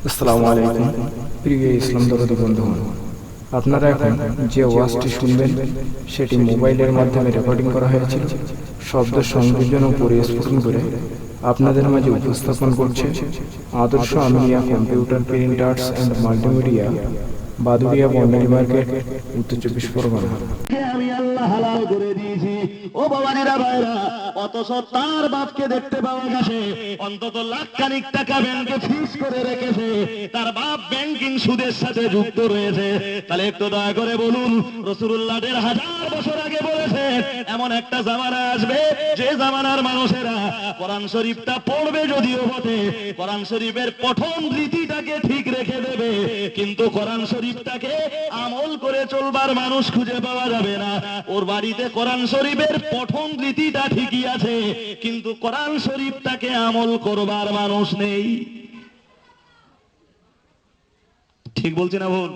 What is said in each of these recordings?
আসসালামু আলাইকুম প্রিয় ইসলাম দরদি বন্ধুগণ, আপনারা এখন যে ওয়াজটি শুনবেন সেটি মোবাইলের মাধ্যমে রেকর্ডিং করা হয়েছিল। শব্দ সংযোজন ও পরিস্ফুটন করে আপনাদের মাঝে উপস্থাপন করছে Adarsh Aminia computer printers and multimedia, Baduria boundary market, উত্তর 24 পরগনা। আমি আল্লাহ হালাল করে দিয়েছি। ও বাবারা ভাইরা, অথচ তার বাপকে দেখতে পাওয়া গেছে অন্তত লাখ খানিক টাকা ব্যাংকে ফিক্স করে রেখেছে, তার বাপ ব্যাংকিং সুদের সাথে যুক্ত রয়েছে। তাহলে একটু দয়া করে বলুন, রাসূলুল্লাহ 1000 বছর আগে বলেছে এমন একটা জামানা আসবে যে জামানার মানুষেরা কোরআন শরীফটা পড়বে যদিও বটে, কোরআন শরীফের পঠন রীতিটাকে ঠিক রেখে দেবে, কিন্তু কোরআন শরীফটাকে আমল করে চলবার মানুষ খুঁজে পাওয়া যাবে না। ওর বাড়িতে কোরআন শরীফের পঠন রীতিটা ঠিকই আছে, কিন্তু কোরআন শরীফটাকে আমল করবার মানুষ নেই। ঠিক বলছি না ভুল?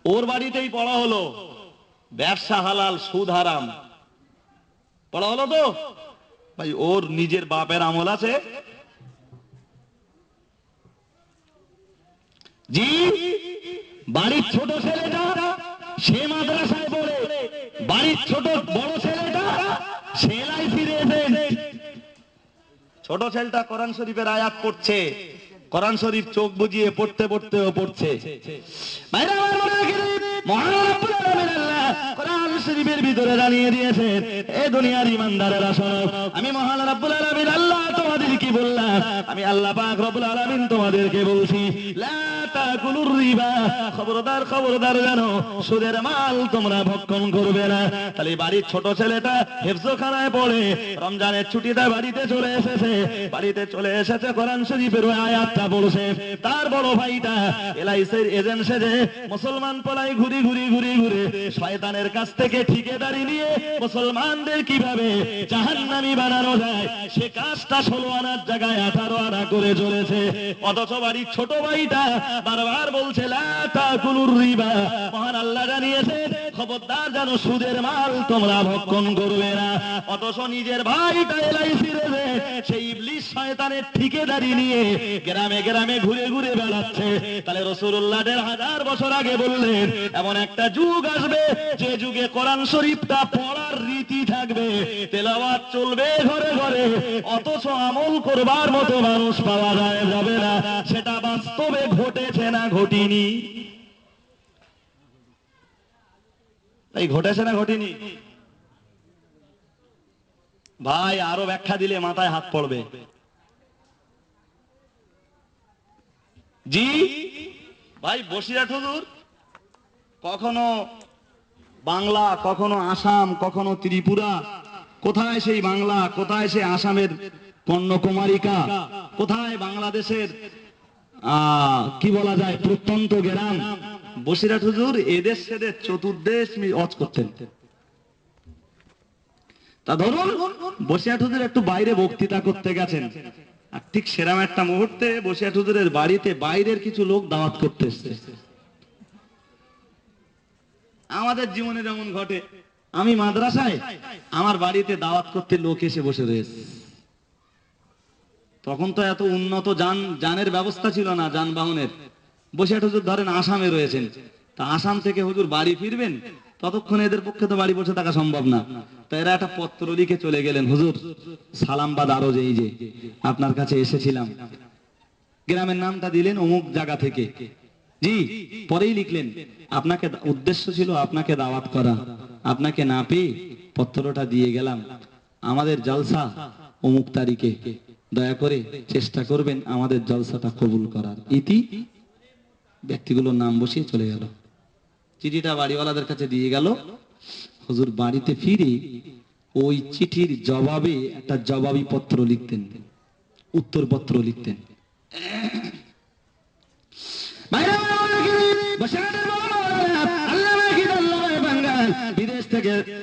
ওর বাড়িতেই পড়া হলো ব্যবসা হালাল সুদ হারাম, পড়া হলো তো ভাই, ওর নিজের বাপের আমল আছে? জি, বাড়ির ছোট ছেলেটা সে মাদ্রাসায় পড়ে, বাড়ির ছোট বড় ছেলেটা সে এলআইসির এজেন্ট। ছোট ছেলেটা কোরআন শরীফের আয়াত পড়ছে, কোরআন শরীফ চোখ বুজিয়ে পড়তে পড়তেও পড়ছে। ভাইরা আমার মনে রাখেন, মহান রব্বুল আলামিন আল্লাহ কোরআন শরীফের ভিতরে জানিয়ে দিয়েছেন, এ দুনিয়ার ইমানদারেরা শোনো, আমি মহান রব্বুল আলামিন আল্লাহ তোমাদের কি বললাম, আমি আল্লাহ পাক রব্বুল আলামিন তোমাদেরকে বলছি, লা তাকুলুর রিবা, খবরদার খবরদার জানো সুদের মাল তোমরা ভক্ষণ করবে না। তাহলে বাড়ির ছোট ছেলেটা হেফজখানায় পড়ে রমজানের ছুটিতে বাড়িতে চলে এসেছে, বাড়িতে চলে এসেছে কোরআন শরীফের ওই আয়াতটা পড়ছে। তার বড় ভাইটা এলআইসির এজেন্ট সেজে মুসলমান পলাই ঘুরি ঘুরি ঘুরি ঘুরে শয়তানের কাছ থেকে ঠিকাদারি নিয়ে মুসলমানদের কিভাবে জাহান্নামী বানানো যায় সে কাজটা 16 আনার জায়গায় 18 আনা করে চলেছে। অথচ বাড়ির ছোট ভাইটা বারবার বলছে লা তাকুলুর রিবা, মহান আল্লাহ জানিয়েছেন খবরদার যেন সুদের মাল তোমরা ভক্ষণ করবে না। অথচ নিজের ভাইটা এলআইসির এজেন্ট সেই ইবলিস শয়তানের ঠিকাদারি নিয়ে গ্রামে গ্রামে ঘুরে ঘুরে বেড়াচ্ছে। তাহলে রাসূলুল্লাহ 1000 বছর আগে বললেন এমন একটা যুগ আসবে যে যুগে কোরআন শরীফটা পড়ার রীতি থাকবে, তেলাওয়াত চলবে ঘরে ঘরে, অথচ আমল করবার মতো মানুষ পাওয়া যাবে না। সেটা বাস্তবে ঘটেছে না ঘটেনি? এই ঘটেছে না ঘটেনি? ভাই আরো ব্যাখ্যা দিলে মাথায় হাত পড়বে। জি ভাই, বসিরহাট হুজুর কখনো বাংলা, কখনো আসাম, কখনো ত্রিপুরা, কোথায় সেই বাংলা, কোথায় সেই আসামের কন্যাকুমারিকা, কোথায় বাংলাদেশের কি বলা যায় প্রত্যন্ত গ্রাম, বসিরহাট হুজুর এদেশ সেদেশ চতুর্দেশ ওয়াজ করতেন। তা ধরুন বসিরহাট হুজুর একটু বাইরে বক্তৃতা করতে গেছেন, আর ঠিক সেরাম একটা মুহূর্তে বসিরহাট হুজুরের বাড়িতে বাইরের কিছু লোক দাওয়াত করতে এসছে। আমাদের জীবনে যেমন ঘটে, আমি মাদ্রাসায়, আমার বাড়িতে দাওয়াত করতে লোক এসে বসে রয়েছে। তখন তো এত উন্নত যানের ব্যবস্থা ছিল না, যানবাহনের। বসিরহাট হুজুর ধরেন আসামে রয়েছেন, তা আসাম থেকে হুজুর বাড়ি ফিরবেন, ততক্ষণ এদের পক্ষে তো বাড়ি বসে থাকা সম্ভব না। তো এরা একটা পত্র লিখে চলে গেলেন, হুজুর সালামবাদ আরো যে এই যে আপনার কাছে এসেছিলাম, গ্রামের নামটা দিলেন অমুক জায়গা থেকে। জি, পরেই লিখলেন আপনাকে উদ্দেশ্য ছিল আপনাকে দাওয়াত করা, আপনাকে না পেয়ে পত্রটা দিয়ে গেলাম, আমাদের জলসা অমুক তারিখে, দয়া করে চেষ্টা করবেন আমাদের জলসাটা কবুল করার। ইতি ব্যক্তিগুলোর নাম বসিয়ে চলে গেল। চিঠিটা বাড়িওয়ালাদের কাছে দিয়ে গেল। হুজুর বাড়িতে ফিরে ওই চিঠির জবাবে একটা জবাবি পত্র লিখতেন, উত্তর পত্র লিখতেন।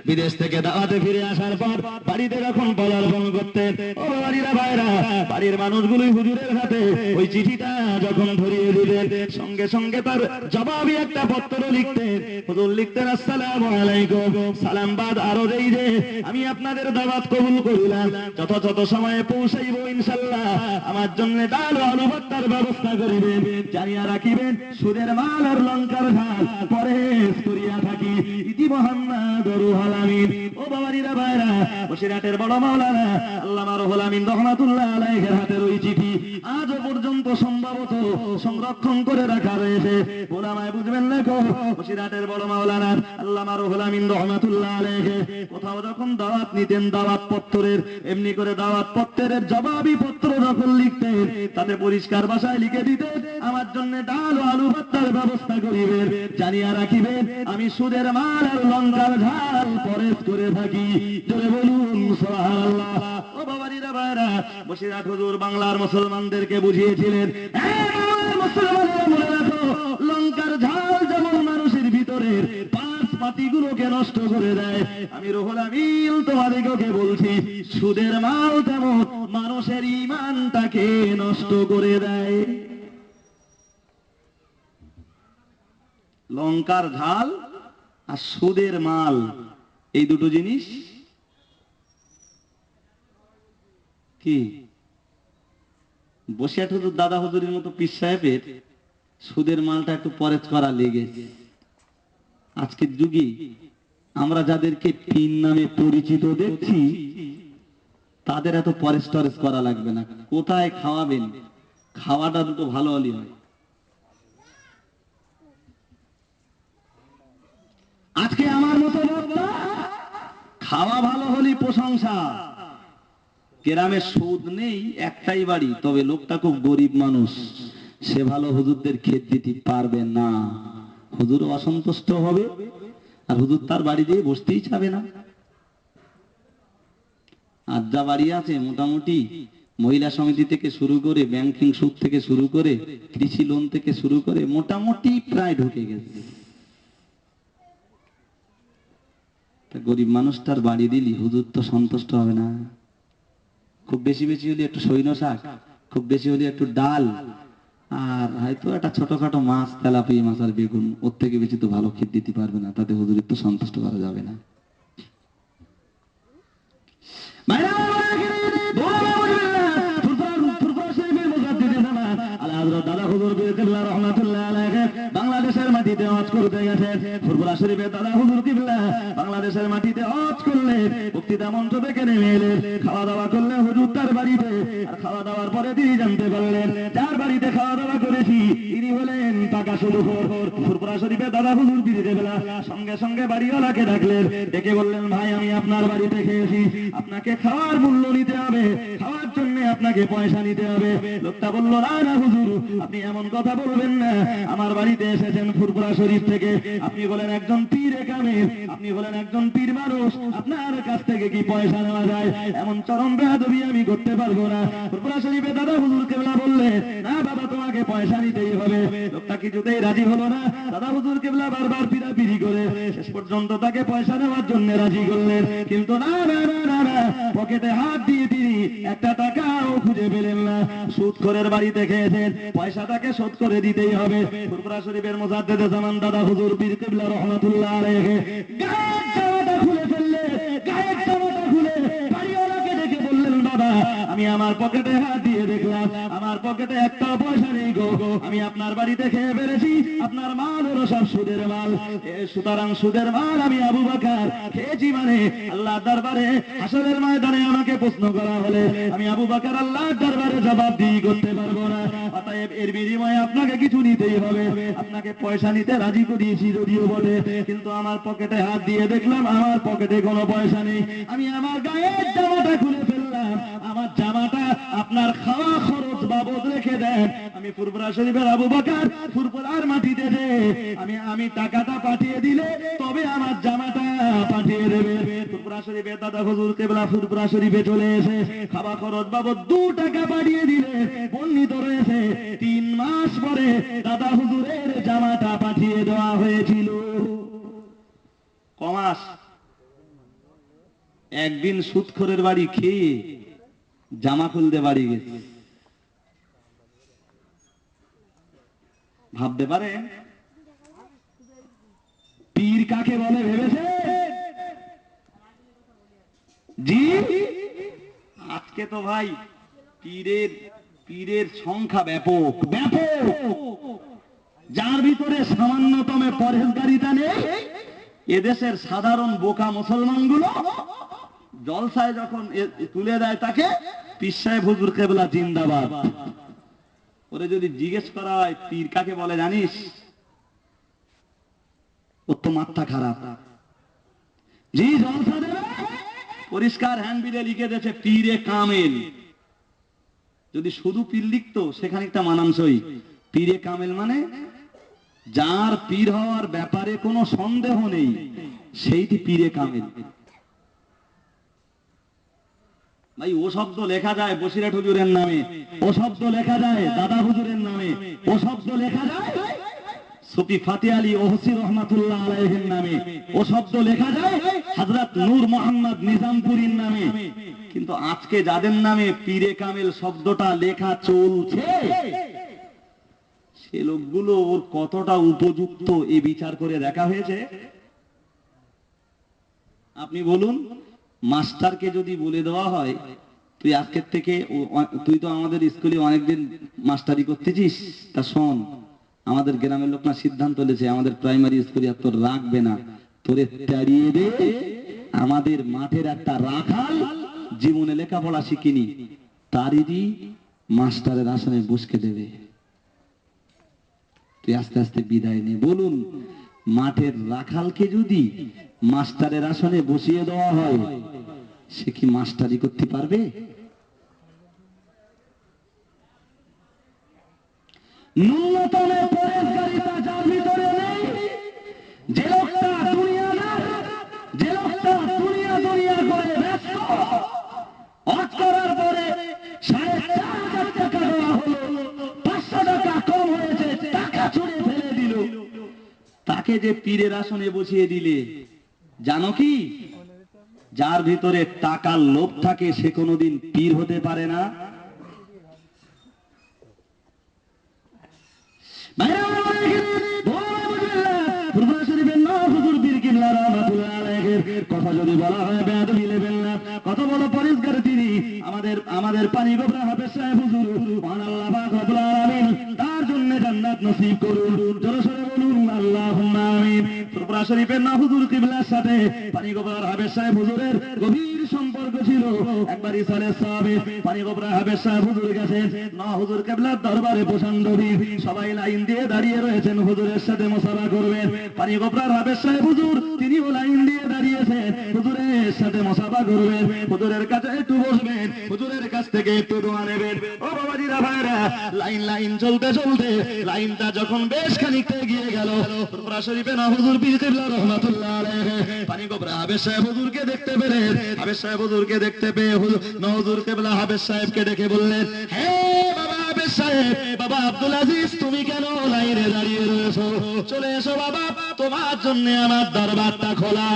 বিদেশ থেকে দাওয়াতে ফিরে আসার পর বাড়িতে যখন পদার্পণ করতেন, ও বাড়িরা ভাইরা, বাড়ির মানুষগুলোই হুজুরের হাতে ওই চিঠিটা যখন ধরিয়ে দিলেন সঙ্গে সঙ্গে তার জবাবি একটা পত্র লিখতেন। হুজুর লিখতেন, আসসালামু আলাইকুম, সালাম বাদ আরো এই যে আমি আপনাদের দাওয়াত কবুল করিলাম, যথাযথ সময়ে পৌঁছাইব ইনশাআল্লাহ। আমার জন্য ডাল ও আলু ভর্তার ব্যবস্থা করিবেন, জানিয়া রাখিবেন সুদের মাল আর লঙ্কার ঝাল পরেশ করিয়া থাকি। ইতি মুহাম্মদ রুহুল আমিন। ও বাবারিরা ভাইরা, বসিরহাটের বড় মাওলানা আল্লামা রুহুল আমিন রাহমাতুল্লাহ আলাইহির হাতের ওই চিঠি আজও পর্যন্ত সম্ভবত সংরক্ষণ করে রাখা রয়েছে। ওলামায়ে বুঝবেন না গো, বসিরহাটের বড় মাওলানা আল্লামা রুহুল আমিন রাহমাতুল্লাহ আলাইহি কোথাও যখন দাওয়াত নিতেন, দাওয়াত পত্রের এমনি করে দাওয়াত পত্রের জবাবি পত্র যখন লিখতেন, তাতে পরিষ্কার ভাষায় লিখে দিতেন, আমার জন্য ডাল ও আলু ভর্তার ব্যবস্থা করিবেন, জানিয়া রাখিবেন আমি সুদের মাল আর লঙ্কার ঝাল পরেশ করে থাকি। জোরে বলুন সুবহানাল্লাহ। ও বাবারিরা ভাইরা, বসিরহাট হুজুর বাংলার মুসলমানদেরকে বুঝিয়েছিলেন, মুসলমানেরা মনে রাখো, লঙ্কার ঝাল যেমন মানুষের ভিতরের পাতিগুলোকে নষ্ট করে দেয়, আমি রুহুল আমিন তোমাদেরকে বলছি সুদের মাল তেমন মানুষের ঈমানটাকে নষ্ট করে দেয়। লঙ্কার ঝাল আর সুদের মাল, এই দুটো জিনিস কি? বসিরহাট হুজুর দাদা হুজুরের মতো পীর সাহেবের সুদের মালটা একটু পরেজ করা লেগেছে। আজকের যুগে আমরা যাদেরকে পীর নামে পরিচিত দেখছি, তাদের এত পরেজ টরেজ করা লাগবে না। কোথায় খাওয়াবেন, খাওয়াটা দুটো ভালো হলে হয়। আজকে আমার মতো খাওয়া ভালো হলে প্রশংসা। গ্রামে সুদ নেই, একটাই বাড়ি, তবে লোকটা খুব গরিব মানুষ, সে ভালো হুজুরদের খেত দিতে পারবে না, হুজুর অসন্তুষ্ট হবে, আর হুজুর তার বাড়ি দিয়ে বসতেই চাবে না। আর যা বাড়ি আছে মোটামুটি মহিলা সমিতি থেকে শুরু করে ব্যাংকিং সুদ থেকে শুরু করে কৃষি লোন থেকে শুরু করে মোটামুটি প্রায় ঢুকে গেছে। গরিব মানুষটার বাড়ি দিলি হুজুর তো সন্তুষ্ট হবে না। খুব বেশি বেশি হলে একটু সৈন্য শাক, খুব বেশি হলে একটু ডাল, আর হয়তো একটা ছোটখাটো মাছ, তেলাপিয়া মাছ আর বেগুন, ওর থেকে বেশি তো ভালো খেতে দিতে পারবে না, তাতে হুজুরের তো সন্তুষ্ট করা যাবে না। বাংলাদেশের মাটিতে হজ করতে গেছে, ফুরফুরা শরীফে দাদা হুজুর কিবলা বাংলাদেশের মাটিতে হজ করলেন, বক্তৃতা মঞ্চ থেকে নেমে এলেন, খাওয়া দাওয়া করলেন হুজুর তার বাড়িতে। আর খাওয়া দাওয়ার পরে তিনি জানতে পারলেন যার বাড়িতে খাওয়া দাওয়া করেছি তিনি হলেন টাকা শুরু। ফুরফুরা শরীফে দাদা হুজুর বিরিতে বেলা সঙ্গে সঙ্গে বাড়িওয়ালাকে ডাকলেন, ডেকে বললেন, ভাই আমি আপনার বাড়িতে খেয়েছি, আপনাকে খাওয়ার মূল্য নিতে হবে, খাওয়ার জন্য আপনাকে পয়সা নিতে হবে। লোকটা বলল, না না হুজুর, আপনি এমন কথা বলবেন না, আমার বাড়িতে এসেছেন ফুরফুরা শরীফ থেকে, আপনি বলেন একজন পীর কামেল, আপনি বলেন একজন পীর মানুষ, আপনার কাছ থেকে কি পয়সা নেওয়া যায়? এমন চরম বেয়াদবি আমি করতে পারবো না। ফুরফুরা শরীফে দাদা হুজুর কেবলা বললেন, না বাবা তোমাকে পয়সা নিতেই হবে। লোকটা কিছুতেই রাজি হলো না। দাদা হুজুর কেবলা বারবার পিড়াপিড়ি করে শেষ পর্যন্ত তাকে পয়সা নেওয়ার জন্য রাজি করলেন, কিন্তু না না না না না, পকেটে হাত দিয়ে তিনি একটা টাকাও খুঁজে পেলেন না। সুদখোরের বাড়িতে খেয়েছেন, পয়সা তাকে শোধ করে দিতেই হবে। ফুরফুরা শরীফের মুজাদ্দিদে জামান দাদা হুজুর পীর কিবলা রাহমাতুল্লাহ আলাইহি গায়ের জামাটা খুলে ফেললে, গায়ের জামাটা খুলে বাড়িওয়ালাকে ডেকে বললেন, বাবা আমি আমার পকেটে হাত দিয়ে দেখলাম, আমার পকেটে একটা পয়সা নেই গো, আমি আপনার বাড়িতে খেয়ে ফেলেছি, আপনার মাল হলো সব সুদের মাল, সুতরাং সুদের মাল আমি আবু বকর খেয়েছি মানে আল্লাহর দরবারে হাসরের ময়দানে আমাকে প্রশ্ন করা হলে আমি আবু বকর আল্লাহর দরবারে জবাবদিহি করতে পারবো না। অতএব এর বিনিময়ে আপনাকে কিছু নিতেই হবে। আপনাকে পয়সা নিতে রাজি করিয়েছি যদিও বটে, কিন্তু আমার পকেটে হাত দিয়ে দেখলাম আমার পকেটে কোনো পয়সা নেই। আমি আমার গায়ের জামাটা খুলে ফেললাম, আমার জামাটা আপনার খাওয়া খরচ বাবদ রেখে দেন। আমি ফুরফুরা শরীফের আবু বকর, ফুরফুরার মাটিতে যে আমি টাকাটা পাঠিয়ে দিলে তবে আমার জামাটা পাঠিয়ে দেবে। ফুরফুরা শরীফের দাদা হুজুর কেবলা ফুরফুরা শরীফে চলে এসে খাওয়া খরচ বাবদ 2 টাকা পাঠিয়ে দিলে বর্ণিত রয়েছে 3 মাস পরে দাদা হুজুরের জামাটা পাঠিয়ে দেওয়া হয়েছিল। কমাস একদিন সুদখোরের বাড়ি খেয়ে জামা খুলতে বাড়ি গেছে, ভাবতে পারেন পীর কাকে বলে ভেবেছে? জি, আজকে তো ভাই পীরের পীরের সংখ্যা ব্যাপক ব্যাপক, যার ভিতরে সামান্যতম পরহেজগারিতা নেই। এদেশের সাধারণ বোকা মুসলমানগুলো জলসায় যখন তুলে দেয় তাকে পীর সাহেব হুজুর কেবলা জিন্দাবাদ, ওরে যদি জিজ্ঞেস করা হয় পীর কাকে বলে জানিস, ওর তো মাথা খারাপ। জি, জলসা দেবে পরিষ্কার হ্যান্ডবিলে লিখে দিয়েছে পীরে কামেল। যদি শুধু পীর লিখতো সেখানে একটা মানানসই, পীরে কামেল মানে যার পীর হওয়ার ব্যাপারে কোনো সন্দেহ নেই, সেইটি পীরে কামেল। ভাই ও শব্দ লেখা যায় বসিরহাট হুজুরের নামে, ও শব্দ লেখা যায় দাদা হুজুরের নামে, ও শব্দ লেখা যায় সুফি ফাতে আলী ওহসি রহমাতুল্লাহ আলাইহির নামে, ও শব্দ লেখা যায় হযরত নূর মোহাম্মদ নিজামপুরীর নামে। কিন্তু আজকে যাদের নামে পীরে কামেল শব্দটা লেখা চলছে, সে লোকগুলো ওর কতটা উপযুক্ত এ বিচার করে দেখা হয়েছে? আপনি বলুন, মাস্টারকে যদি বলে দেওয়া হয় তুই আজকের থেকে, তুই তো আমাদের স্কুলে অনেকদিন মাস্টারি করতেছিস, তা শোন আমাদের গ্রামের লোক না সিদ্ধান্ত নিয়েছে আমাদের প্রাইমারি স্কুলে আর তোর রাখবে না, তোরে তাড়িয়ে দে, আমাদের মাঠের একটা রাখাল জীবনে লেখাপড়া শিখিনি তারই মাস্টারের আসনে বসকে দেবে, তুই আস্তে আস্তে বিদায় নে। বলুন, মাঠের রাখালকে যদি মাস্টারের আসনে বসিয়ে দেওয়া হয় সে কি মাস্টারি করতে পারবে? ন্যূনতম পরহেজগারিতা যার ভিতরে নেই, যে লোকটা দুনিয়াদার, যে লোকটা দুনিয়া দুনিয়া করে ব্যস্ত, হজ করার পরে 4,500 টাকা দেওয়া হলো, 500 টাকা কম হয়েছে, টাকা ছুঁড়ে ফেলে দিল, তাকে যে পীরের আসনে বসিয়ে দিলে, জানো কি যার ভিতরে টাকার লোভ থাকে সে কোনোদিন পীর হতে পারে না। কথা যদি বলা হয় বেয়াদবি নেবেন না, কত বড় পরিষ্কার তিনি আমাদের পানি গোবরা হাফেজ সাহেব হুজুর, মহান আল্লাহ পাক রব্বুল আলামিন তার জন্য জান্নাত নসিব করুন, জোরে সোরে বলুন আল্লাহুম্মা আমিন। ত্রিপুরা শরীফের না হুজুর কিবলার সাথে পানি গোবরার হাফেজ সাহেব হুজুরের গভীর সম্পর্ক ছিল। একবার ইসালের সাহাবে পানি গোবরা হাফেজ সাহেব হুজুর গেছেন, না হুজুর কিবলার দরবারে প্রচন্ডবি, সবাই লাইন দিয়ে দাঁড়িয়ে রয়েছেন হুজুরের সাথে মুসাফা করবেন। পানি গোবরার হাফেজ সাহেব হুজুর তিনিও লাইন দিয়ে দাঁড়িয়েছেন, হুজুরের সাথে মুসাফা করবেন, হুজুরের কাছে একটু বসবেন, হুজুরের কাছ থেকে একটু দোয়া নেবেন। ও বাবাজিরা ভাইরা, লাইন চলতে চলতে লাইনটা যখন বেশ খানিকটা এগিয়ে গেল, ত্রিপুরা শরীফে না হুজুর পীর কিবলা রাহমাতুল্লাহ আলাইহি পানি গোবরা হাফেজ সাহেব হুজুরকে দেখতে পেলেন, হাফেজ সাহেব হুজুরকে দেখতে পেয়ে হুজুর কিবলা হাফেজ সাহেবকে ডেকে বললেন, হে বাবা হাফেজ সাহেব, বাবা আব্দুল আজিজ, তুমি কেন লাইনে দাঁড়িয়ে রয়েছো? চলে এসো বাবা, তোমার জন্য আমার দরবারটা খোলা।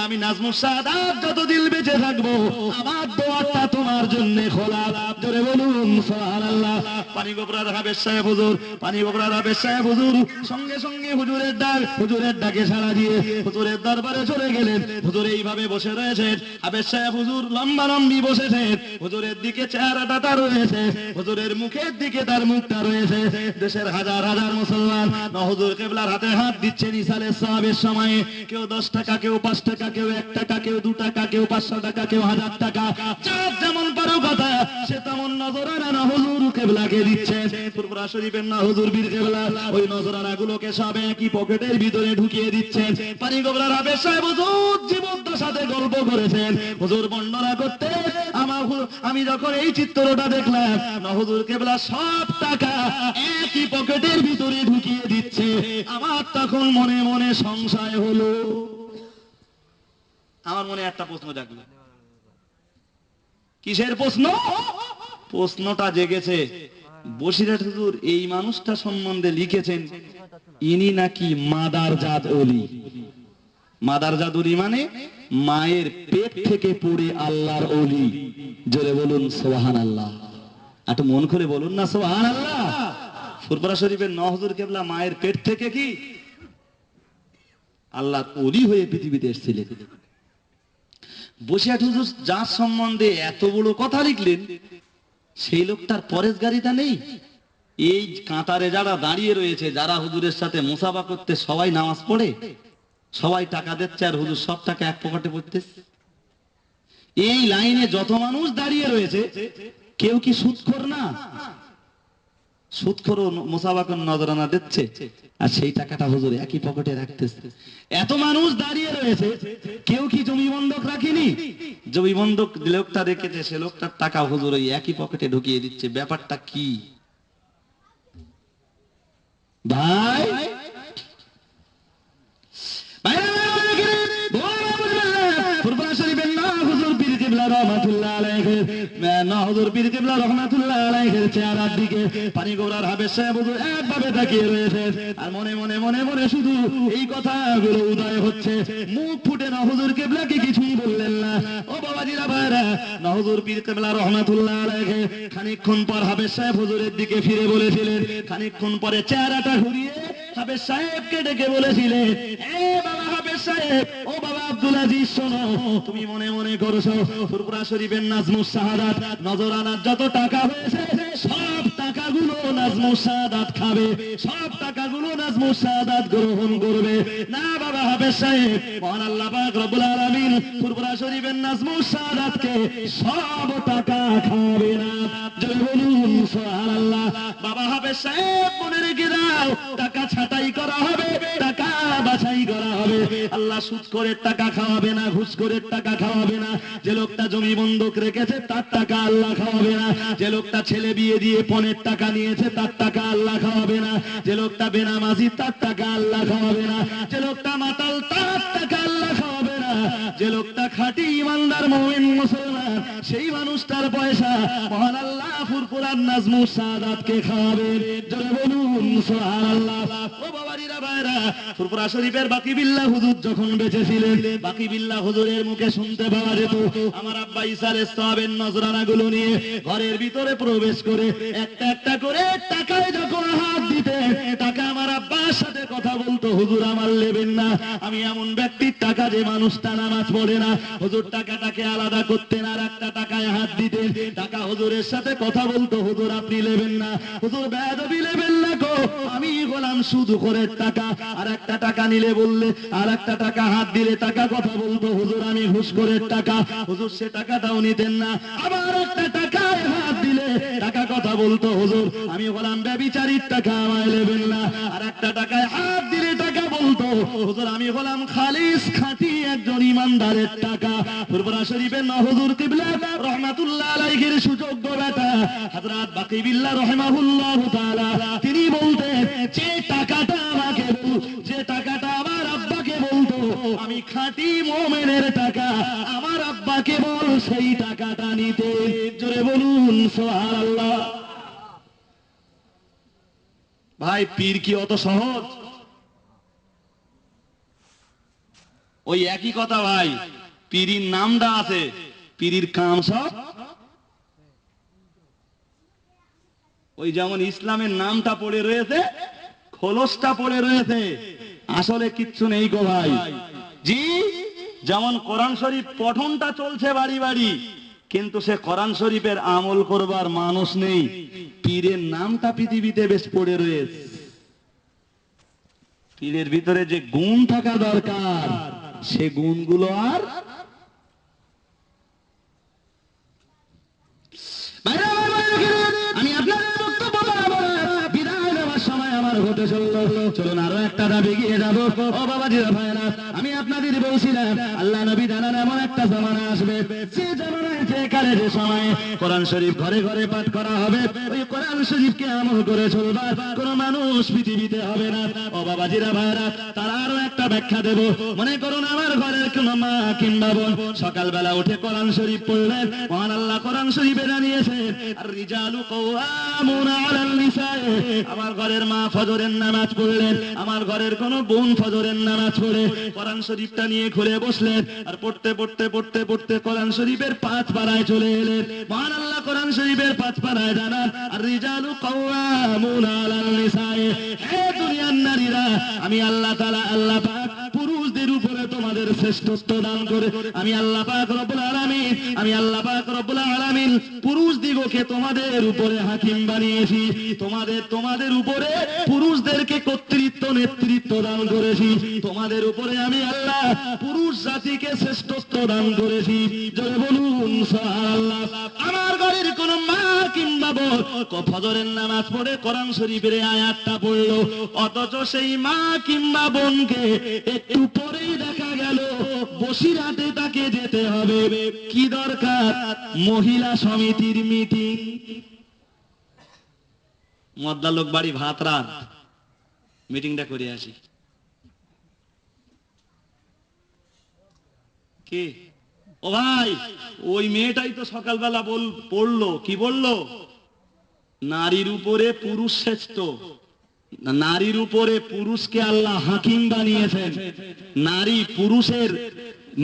আমি নাজমুস সাদাত যতদিন বেঁচে থাকবো আমার দরবারটা তোমার জন্য খোলা। জোরে বলুন সুবহানাল্লাহ। পানি গোবরার হাফেজ সাহেব হুজুর, পানি গোবরার হাফেজ সাহেব হুজুর সঙ্গে সঙ্গে হুজুরের ডাকে সাড়া দিয়ে হুজুরের দরবারে চলে গেলেন। হুজুর এইভাবে বসে রয়েছেন, হাফেজ সাহেব হুজুর লম্বা লম্বি বসেছেন, হুজুরের দিকে চেহারাটা রয়েছে, হুজুরের মুখের দিকে তার মুখটা রয়েছে। দেশের হাজার হাজার মুসলমান হুজুর কিবলার হাতে হাত দিচ্ছেন ইসালের সাহাবের সময়ে, কেউ 10 টাকা, কেউ 5 টাকা, কেউ 1 টাকা, কেউ 2 টাকা, কেউ 500 টাকা, কেউ 1000 টাকা, যার যেমন পারো কথা সে তেমন নজরানা না হুজুর কিবলাকে দিচ্ছেন। ত্রিপুরা শরীফের না হুজুর বীর কিবলা ওই নজরানা গুলোকে সব একই পকেটের ভিতরে ঢুকিয়ে দিচ্ছেন। পানি গোবরার হাফেজ সাহেব হুজুর জীবদ্দশাতে গল্প করেছেন, হুজুর বর্ণনা করতে আমি যখন এই চিত্রটা দেখলাম, না হুজুর কিবলা সব টাকা একই পকেটের ভিতরে ঢুকিয়ে দিচ্ছে, আমার তখন মনে মনে সংশয় হলো। আমার মনে একটা প্রশ্ন জাগলো। কিসের প্রশ্ন? প্রশ্নটা জেগেছে বসিরহাট হুজুর এই মানুষটা সম্বন্ধে লিখেছেন ইনি নাকি মাদারজাত ওলি। মাদারজাত ওলি মানে মায়ের পেট থেকে পড়ে আল্লাহর ওলি। জোরে বলুন সুবহানাল্লাহ। একটু মন খুলে বলুন না সুবহানাল্লাহ। ফুরফুরা শরীফের হুজুর কেবলা মায়ের পেট থেকে কি আল্লাহর ওলি হয়ে পৃথিবীতে এসেছিলেন। বসিরহাট হুজুর যার সম্বন্ধে এত বড় কথা লিখলেন, সেই লোকটার পরেশগারিতা নেই। এই কাতারে যারা দাঁড়িয়ে রয়েছে, যারা হুজুরের সাথে মুসাফা করতে, সবাই নামাজ পড়ে, সবাই টাকা দিচ্ছে, আর হুজুর সব টাকা এক পকেটে পড়তেছে। এই লাইনে যত মানুষ দাঁড়িয়ে রয়েছে, কেউ কি সুদখোর না? সুদখোর মুসাফার নজরানা দিচ্ছে, আর সেই টাকাটা হুজুর একই পকেটে রাখতেছে। এত মানুষ দাঁড়িয়ে রয়েছে, কেউ কি জমি বন্ধক রাখেনি? জমি বন্ধক লোকটা রেখেছে, সে লোকটার টাকা হুজুর ওই একই পকেটে ঢুকিয়ে দিচ্ছে। ব্যাপারটা কি ভাই? ফুরফুরা শরীফের হুজুর পীর কিবলা রহমাতুল্লাহ আলাইহি, হুজুর পীর কিবলা রহমাতুল্লাহ আলাইহির চেহারার দিকে পানি গোবরার হাবেশ সাহেব হুজুর একভাবে তাকিয়ে রয়েছে, আর মনে মনে মনে মনে শুধু এই কথাগুলো উদয় হচ্ছে। মুখ ফুটে হুজুর কিবলাকে কিছুই বললেন না। ও বাবাজিরা ভাইরা, হুজুর পীর কিবলা রহমাতুল্লাহ আলাইহি খানিকক্ষণ পর হাবেশ সাহেব হুজুরের দিকে ফিরে বলেছিলেন, খানিকক্ষণ পরে চেহারাটা ঘুরিয়ে হাবেশ সাহেবকে ডেকে বলেছিলেন, এ বাবা হাবেশ সাহেব, ও বাবা আব্দুল আজিজ, শোনো, তুমি মনে মনে করছো ফুরফুরা শরীফের নাজমুস শাহাদাত নজরানার যত টাকা হয়েছে, সব টাকাগুলো নাজমুস শাহাদাত খাবে, সব টাকাগুলো নাজমুস শাহাদাত গ্রহণ করবে। না বাবা হাবেশ সাহেব, মহান আল্লাহ পাক রব্বুল আলামিন ফুরফুরা শরীফের নাজমুস শাহাদাতকে সব টাকা খাবে না। জয় বলুন সুবহানাল্লাহ। বাবা হাবেশ সাহেব, মনে রেখে দাও, টাকা ছাঁটাই করা হবে, টাকা বাছাই করা হবে। আল্লাহ সুদ করে টাকা খাওয়াবে না, ঘুষ করে টাকা খাওয়াবে না। যে লোকটা জমি বন্ধক রেখেছে, তার টাকা আল্লাহ খাওয়াবে না। যে লোকটা ছেলে বিয়ে দিয়ে পণের টাকা নিয়েছে, তার টাকা আল্লাহ খাওয়াবে না। যে লোকটা বেনামাজি, তার টাকা আল্লাহ খাওয়াবে না। যে লোকটা মাতাল, তার টাকা আল্লাহ খাওয়াবে না। যে লোকটা খাঁটি ইমানদার মুমিন মুসলমান, সেই মানুষটার পয়সা মহান আল্লাহ ফুরফুরার নাজমুস শাহাদাতকে খাওয়াবে। জোরে বলুন সুবহানাল্লাহ। ও বাবাজিরা ভাইরা, ফুরফুরা শরীফের বাকি বিল্লাহ হুজুর যখন বেঁচে ছিলেন, বাকি বিল্লাহ হুজুরের মুখে শুনতে পাওয়া যেত, আমার আব্বা ইসার সওয়াবের নজরানাগুলো নিয়ে ঘরের ভিতরে প্রবেশ করে একটা একটা করে টাকায় যখন হাত দিতে, টাকা আমার আব্বার সাথে কথা বলতো, হুজুর আমার নেবেন না, আমি এমন ব্যক্তির টাকা যে মানুষটা নামাজ পড়ে না। হুজুর টাকাটাকে আলাদা করতেন, আর একটা টাকায় হাত দিতেন, টাকা হুজুরের সাথে কথা বলতো, হুজুর আপনি নেবেন না, হুজুর বেয়াদবি নেবেন না গো, আমি গোলাম সুদ করে টাকা। আর একটা টাকা নিলে বললে, আর একটা টাকা হাত দিলে টাকা কথা বলতো, হুজুর আমি ঘুষ করে টাকা, হুজুর সে টাকাটাও নিতেন না। আবার একটা টাকায় হাত দিলে টাকা কথা বলতো, হুজুর আমি গোলাম ব্যভিচারীর টাকা, আমায় নেবেন না। আর একটা টাকায় হাত দিলে টাকা বলতো, হুজুর আমি গোলাম খালিস খাঁটি একজন ইমানদারের টাকা। ফুরফুরা শরীফের হুজুর কিবলা রহমাতুল্লাহ আলাইহির সুযোগ্য বেটা হযরত বাকি বিল্লাহ রাহিমাহুল্লাহ তাআলা, তিনি বলতেন, যে টাকাটা আমাকে যে টাকাটা আমার আব্বাকে বলতো আমি খাঁটি মুমিনের টাকা, আমার আব্বাকে বল সেই টাকাটা নিতে। জোরে বলুন সুবহানাল্লাহ। ভাই পীর কি অত সহজ? ওই একই কথা ভাই, পীরির নামটা আছে, পীরির কাম সব ওই যেমন ইসলামের নামটা পড়ে রয়েছে, খোলসটা পড়ে রয়েছে, আসলে কিচ্ছু নেই গো ভাই। জি, যেমন কোরআন শরীফ পঠনটা চলছে বাড়ি বাড়ি, কিন্তু সে কোরআন শরীফের আমল করবার মানুষ নেই। পীরের নামটা পৃথিবীতে বেশ পড়ে রয়েছে। পীরের ভিতরে যে গুণ থাকা দরকার, সে গুণগুলো আর আমি আপনাদের বক্তব্য বিদায় নেওয়ার সময় আমার হতে চললো, চলুন আরো একটা ধাপ এগিয়ে যাবো। ও বাবাজিরা ভাইরা, আমি আপনাদের বলছিলাম আল্লাহ নবী জানান এমন একটা জামানা আসবে, যে জামানায় যে কালে যে সময় কোরআন শরীফ ঘরে ঘরে পাঠ করা হবে, ওই কোরআন শরীফকে আমল করে চলবার কোন মানুষ পৃথিবীতে হবে না। ও বাবাজিরা ভাইরা, তার আরো একটা ব্যাখ্যা দেব। মনে করুন আমার ঘরের কোন মা কিংবা বোন সকালবেলা উঠে কোরআন শরীফ পড়লেন, মহান আল্লাহ কোরআন শরীফে জানিয়েছেন, আর রিজালু কাওয়ামুনা আলান নিসাই আমার ঘরের মা ফজরের নামাজ পড়লেন, আমার ঘরের কোন বোন ফজরের নামাজ পড়ে কোরআন শরীফটা নিয়ে খুলে বসলেন, আর পড়তে পড়তে পড়তে পড়তে কোরআন শরীফের 5 পারায় চলে এলেন। মহান আল্লাহ কোরআন শরীফের 5 পারায় জানান, আর রিজালু কাওয়ামুনা আলান নিসায়ে, হে দুনিয়ার নারীরা, আমি আল্লাহ তাআলা আল্লাহ পাক পুরুষদের উপরে তোমাদের শ্রেষ্ঠত্ব দান করে, আমি আল্লাহ পাক রব্বুল আলামিন, আমি আল্লাহ পাক রব্বুল আলামিন পুরুষ দিগকে তোমাদের উপরে হাকিম বানিয়েছি, তোমাদের উপরে পুরুষদেরকে কর্তৃত্ব নেতৃত্ব দান করেছি, তোমাদের উপরে আমি আল্লাহ পুরুষ জাতিকে শ্রেষ্ঠত্ব দান করেছি। জোরে বলুন সুবহানাল্লাহ। আমার ঘরের কোন মা কিংবা বোন ফজরের নামাজ পড়ে কোরআন শরীফের আয়াতটা পড়লো, অথচ সেই মা কিংবা বোনকে একটু পরেই দেখা গেল বসিরহাটে তাকে যেতে হবে। কি দরকার? মহিলা সমিতির মিটিং। মদ্দালোক বাড়ি ভাতরার মিটিংটা করে আসি। কি ও ভাই, ওই মেয়েটাই তো সকালবেলা পড়লো, কি বললো? নারীর উপরে পুরুষ শ্রেষ্ঠ, নারীর উপরে পুরুষকে আল্লাহ হাকিম বানিয়েছেন, নারী পুরুষের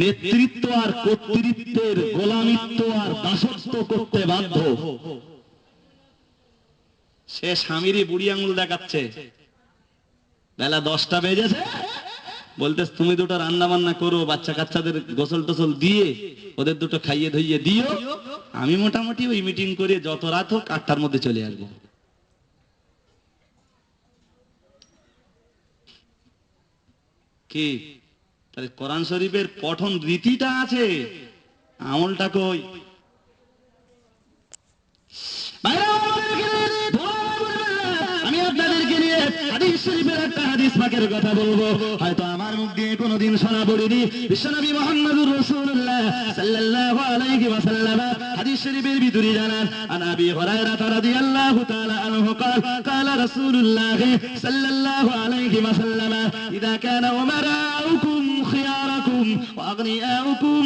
নেতৃত্ব আর কর্তৃত্বের গোলামিত্ব আর দাসত্ব করতে বাধ্য। সে স্বামীরই বুড়ি আঙুল দেখাচ্ছে। বেলা 10টা বেজেছে, বলতে তুমি দুটো রান্না বান্না করো, বাচ্চা কাচ্চাদের গোসল টোসল দিয়ে ওদের দুটো খাইয়ে ধইয়ে দিও, আমি মোটামুটি ওই মিটিং করে যত রাত হোক 8টার মধ্যে চলে আসবো। কি তাহলে কোরআন শরীফের পঠন রীতিটা আছে, আমলটা কই? আমি আপনাদেরকে নিয়ে হাদিস শরীফের একটা হাদিস পাকের কথা বলবো, হয়তো আমার মুখ দিয়ে কোনোদিন শোনা পড়েনি। বিশ্বনবী মুহাম্মদুর রাসূলুল্লাহ সাল্লাল্লাহু আলাইহি ওয়াসাল্লাম হাদিস শরীফের ভিতরে জানান, আন আবি হুরায়রা রাদিয়াল্লাহু তাআলা আনহু قال قال رسول الله صلى الله عليه وسلم اذا كان امراؤكم خياركم واغنياؤكم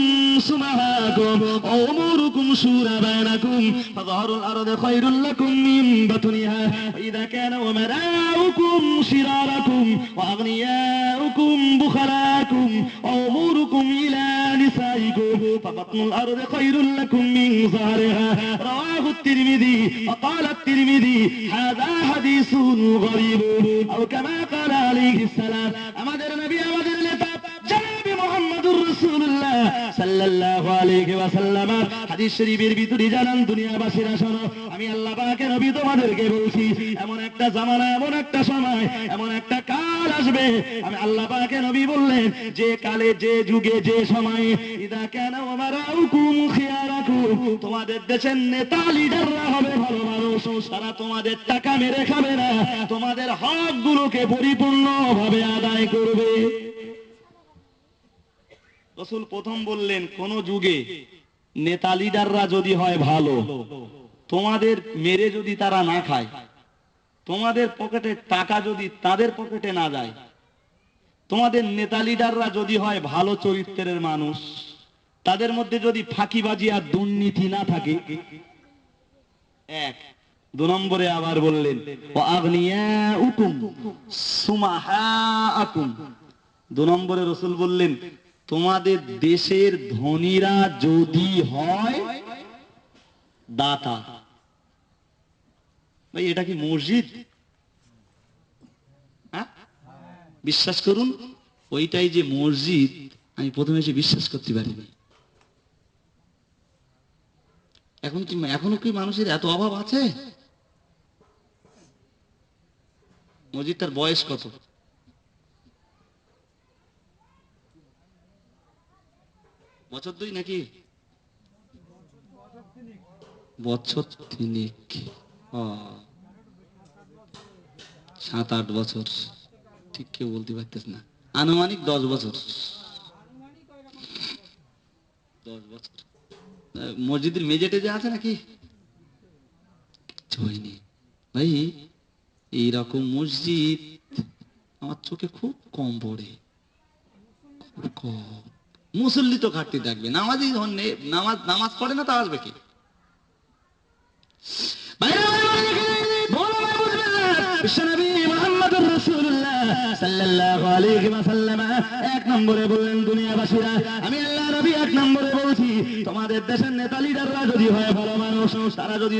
سمهاكم واموركم شورى بينكم فظهر الارض خير لكم من بطنها واذا كان امراؤكم شراركم واغنياؤكم بخلاءكم واموركم الى نسائكم فبطن الارض خير لكم من ظهرها رواه الترمذي وقال الترمذي هذا حديث غريب او كما قال عليه السلام। আমাদের নবী আমাদের নেতা জনাবে মুহাম্মদুর রাসূলুল্লাহ সাল্লাল্লাহু আলাইহি ওয়াসাল্লাম হাদিস শরীফের ভিতরে জানান, দুনিয়াবাসীরা শোনো, আমি আল্লাহ পাকের নবী তোমাদেরকে বলছি, এমন একটা জামানা, এমন একটা সময়, এমন একটা কাল আসবে, আমি আল্লাহ পাকের নবী বললেন, যে কালে, যে যুগে, যে সময়ে ইদা কানা ওমারাউকুম খিয়ারাকুম, তোমাদের দেশের নেতা লিডাররা হবে ভালো মানুষ, তারা তোমাদের টাকা মেরে খাবে না, তোমাদের হকগুলোকে পরিপূর্ণভাবে আদায় করবে। রাসূল প্রথম বললেন, কোন যুগে নেতা লিডাররা যদি হয় ভালো, তোমাদের মেরে যদি তারা না খায়, তোমাদের পকেটে টাকা যদি তাদের পকেটে না যায়, তোমাদের নেতা লিডাররা যদি হয় ভালো চরিত্রের মানুষ, তাদের মধ্যে যদি ফাঁকিবাজি আর দুর্নীতি না থাকে, এক। 2 নম্বরে আবার বললেন, ওয়া আগনিয়াউকুম সুমাহাআকুম, 2 নম্বরে রাসূল বললেন, তোমাদের দেশের ধনীরা যদি হয় দাতা। ভাই এটা কি মসজিদ? বিশ্বাস করুন, ওইটাই যে মসজিদ আমি প্রথমে এসে বিশ্বাস করতে পারিনি। এখনো কি মানুষের এত অভাব আছে? মসজিদটার বয়স কত? বছর 2 নাকি বছর 3? 7-8 বছর, ঠিক কেউ বলতে পারতেছ না, আনুমানিক 10 বছর। 10 বছর মসজিদের মেজেটে যে আছে নাকি হয়নি ভাই। এইরকম মসজিদ আমার চোখে খুব কম পড়ে, খুব কম। মুসল্লি তো ঘাটতি থাকবে, নামাজই নামাজ পড়ে না, তা আসবে কি? বিশ্বনবী মুহাম্মদুর রাসূলুল্লাহ সাল্লাল্লাহু আলাইহি ওয়াসাল্লাম এক নম্বরে বললেন, দুনিয়াবাসীরা আমি আল্লাহ নবী এক নম্বরে বলছি, তোমাদের দেশের নেতা লিডাররা যদি হয় ভালো মানুষ, তারা যদি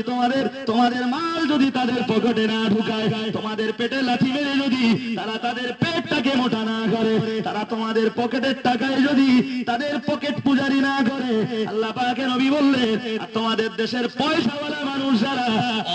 তোমাদের মাল যদি তাদের পকেটে না ঢুকায়, তোমাদের পেটে লাথি মেরে যদি তারা তাদের পেটটাকে মোটা না করে, তারা তোমাদের পকেটের টাকায় যদি তাদের পকেট পূজারি না করে, আল্লাহ পাকের নবী বললেন, আর তোমাদের দেশের পয়সাওয়ালা মানুষ যারা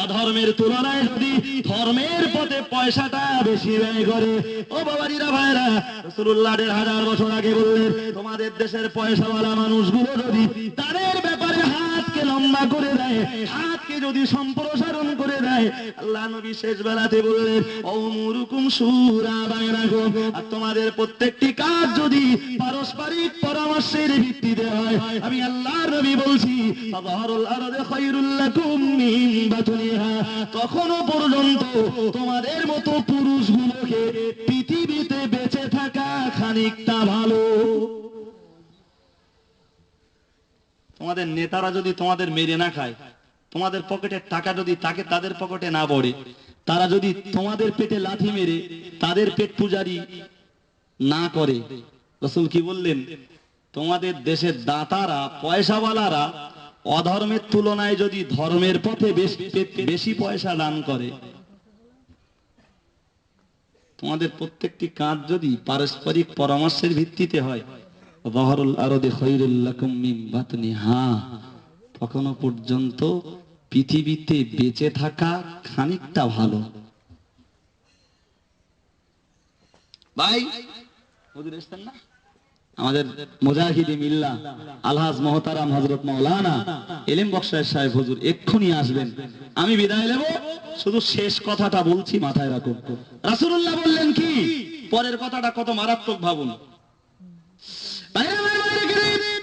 অধর্মের তুলনায় যদি ধর্মের পথে পয়সাটা বেশি ব্যয় করে, ও বাবাজিরা ভাইরা, রাসূলুল্লাহ ১৫০০ বছর আগে বললেন, তোমাদের দেশের পয়সাওয়ালা মানুষগুলো যদি তাদের ব্যাপারে হাতকে লম্বা করে দেয়, হাতকে যদি সম্প্রসারণ করে দেয়, আল্লাহ নবী শেষ বেলাতে বললেন, ওমুরুকুম শুরা বাইনাকুম, আর তোমাদের প্রত্যেকটি কাজ যদি পারস্পরিক পরামর্শের ভিত্তিতে হয়, আমি আল্লাহর নবী বলছি, ফাযহারুল আরদি খায়রুল লাকুম মিন বাতুনিহা, তখনও পর্যন্ত তোমাদের মতো পুরুষগুলোকে পৃথিবীতে বেঁচে থাকা খানিকটা ভালো। তোমাদের নেতারা যদি তোমাদের মেরে না খায়, তোমাদের পকেটের টাকা যদি তাদের পকেটে না পড়ে, তারা যদি তোমাদের পেটে লাথি মেরে তাদের পেট পূজারি না করে, রাসূল কি বললেন, তোমাদের দেশের দাতারা পয়সাওয়ালারা অধর্মের তুলনায় যদি ধর্মের পথে বেশি পয়সা দান করে, তোমাদের প্রত্যেকটি কাজ যদি পারস্পরিক পরামর্শের ভিত্তিতে হয়, যাহরুল আরদি খায়রুল লাকুম মিন বাতনিহা, তখনও পর্যন্ত পৃথিবীতে বেঁচে থাকা খানিকটা ভালো। ভাই হুজুর এসেছেন না, আমাদের মুজাহিদি মিল্লাহ আলহাজ মুহতারাম হযরত মাওলানা এলেম বখশ সাহেব হুজুর এক্ষুনি আসবেন, আমি বিদায় নেব, শুধু শেষ কথাটা বলছি মাথায় রাখুন। রাসূলুল্লাহ বললেন কি, পরের কথাটা কত মারাত্মক ভাবুন।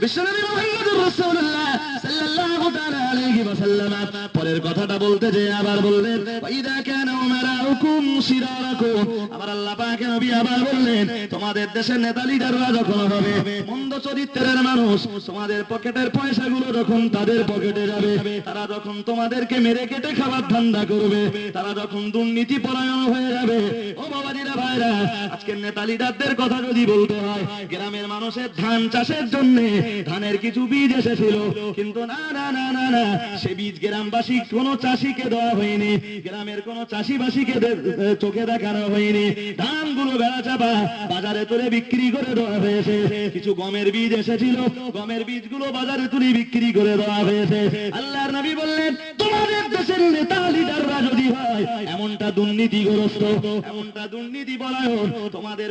বিশ্বনবী মুহাম্মদুর রাসূলুল্লাহ সাল্লাল্লাহু তাআলা আলাইহি ওয়াসাল্লাম পরের কথাটা বলতে যে আবার বললেন, ওয়াইদা কানা উমারাউকুম শিরারাকুম, আমার আল্লাহ পাক নবী আবার বললেন, তোমাদের দেশের নেতা লিডাররা যখন হবে মন্দ চরিত্রের মানুষ, তোমাদের পকেটের পয়সাগুলো যখন তাদের পকেটে যাবে, তারা যখন তোমাদেরকে মেরে কেটে খাবার ধান্দা করবে, তারা যখন দুর্নীতি পরায়ণ হয়ে যাবে, ও বাবাজিরা ভাইরা, আজকের নেতা লিডারদের কথা যদি বলতে হয়, গ্রামের মানুষের ধান চাষের জন্য ধানের কিছু বীজ এসেছিল, কিন্তু না না না না না, সে বীজ গ্রামবাসী কোনো চাষিকে দেওয়া হয়নি, গ্রামের কোনো চাষিবাসীকে চোখে দেখানো হয়নি, ধানগুলো বেড়া চাপা বাজারে তুলে বিক্রি করে দেওয়া হয়েছে। কিছু গমের বীজ এসেছিল, গমের বীজগুলো বাজারে তুলে বিক্রি করে দেওয়া হয়েছে। আল্লাহর নবী বললেন, তোমাদের দেশের নেতা লিডাররা যদি হয় এমনটা দুর্নীতিগ্রস্ত, এমনটা দুর্নীতি পরায়ণ, তোমাদের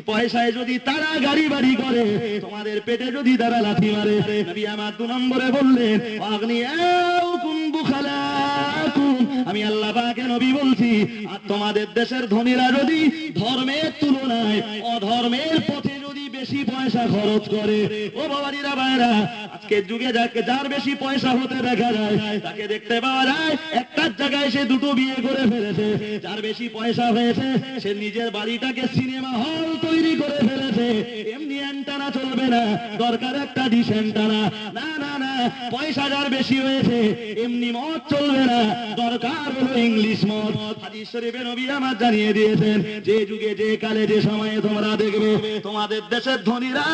পয়সায় যদি তারা গাড়ি বাড়ি করে, তোমাদের পেটে যদি তারা লাথি মারে, নবী আমার 2 নম্বরে বললেন, আগনিয়াকুম বুখালাকুম, আমি আল্লাহ পাকে নবী বলছি, আর তোমাদের দেশের ধনীরা যদি ধর্মের তুলনায় অধর্মের পথে যদি বেশি পয়সা খরচ করে, ও বাবাজিরা ভাইরা, আজকের যুগে যার বেশি পয়সা হতে দেখা যায়, তাকে দেখতে পাওয়া যায় একটার জায়গায় সে 2টো বিয়ে করে ফেলেছে। যার বেশি পয়সা হয়েছে সে নিজের বাড়িটাকে সিনেমা হল তৈরি করে ফেলেছে। এমনি অ্যান্টানা চলবে না, দরকার একটা ডিশ অ্যান্টানা। না না না, পয়সা যার বেশি হয়েছে এমনি মদ চলবে না, দরকার হলো ইংলিশ মদ। হাদিস শরীফে নবী আমার জানিয়ে দিয়েছেন, যে যুগে যে কালে যে সময়ে তোমরা দেখবে তোমাদের দেশের ধনীরা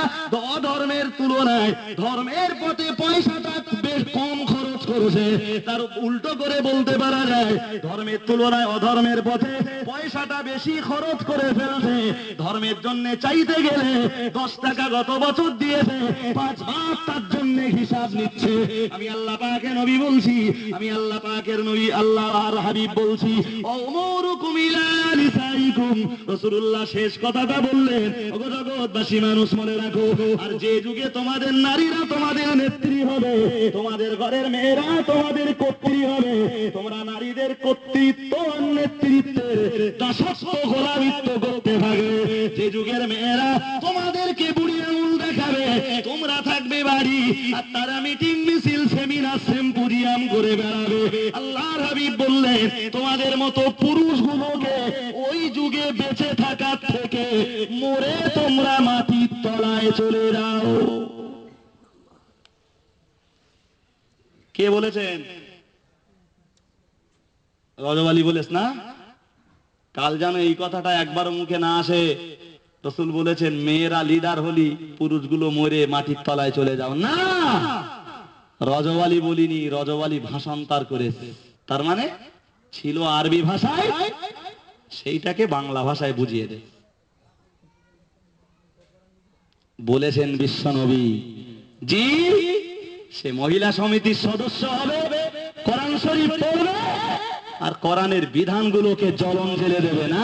অধর্মের তুলনায় ধর্মের পথে পয়সাটা বেশ কম খরচ করেছে, তার উল্টো করে বলতে পারা যায় ধর্মের তুলনায় অধর্মের পথে পয়সাটা বেশি খরচ করে ফেলছে। ধর্মের জন্য চাইতে গেলে 10 টাকা গত বছর দিয়েছে, 5 বার তার জন্য হিসাব নিচ্ছে। আমি আল্লাহ পাকের নবী বলছি, আমি আল্লাহ পাকের নবী আল্লাহর হাবিব বলছি, ওমরুকুম ইলা নিসাইকুম, রাসূলুল্লাহ শেষ কথাটা বললেন, ওগো জগৎবাসী মানুষ মনে রাখো, আর যে যুগে তোমাদের নারীরা তোমাদের নেত্রী হবে, তোমাদের ঘরের মেয়েরা তোমাদের কর্ত্রী হবে, তোমরা নারীদের কর্তৃত্ব আর নেতৃত্বের দাসত্ব গোলামিত্ব করতে থাকবে। যে যুগের মেয়েরা তোমাদেরকে বুড়ি আঙুল দেখাবে, তোমরা থাকবে বাড়ি, আর তারা মিটিং মিছিল সেমিনার সিম্পোজিয়াম করে বেড়াবে। আল্লাহর হাবিব বললেন, তোমাদের মতো পুরুষগুলোকে ওই যুগে বেঁচে থাকার থেকে মরে তোমরা মাটির তলায় চলে যাও। কে বলেছেন? রজব আলী বলেছ না? কাল যেন এই কথাটা একবারও মুখে না আসে। রাসূল বলেছেন মেয়েরা লিডার হলি পুরুষগুলো মরে মাটির তলায় চলে যাও না। রজওয়ালি বলিনি, রজওয়ালি ভাষান্তর করেছে। তার মানে ছিল আরবি ভাষায়, সেইটাকে বাংলা ভাষায় বুঝিয়ে দে বলেছেন বিশ্বনবী। জি, সে মহিলা সমিতির সদস্য হবে, কোরআন শরীফ পড়বে আর কোরআনের বিধানগুলোকে জ্বলন জেলে দেবে না।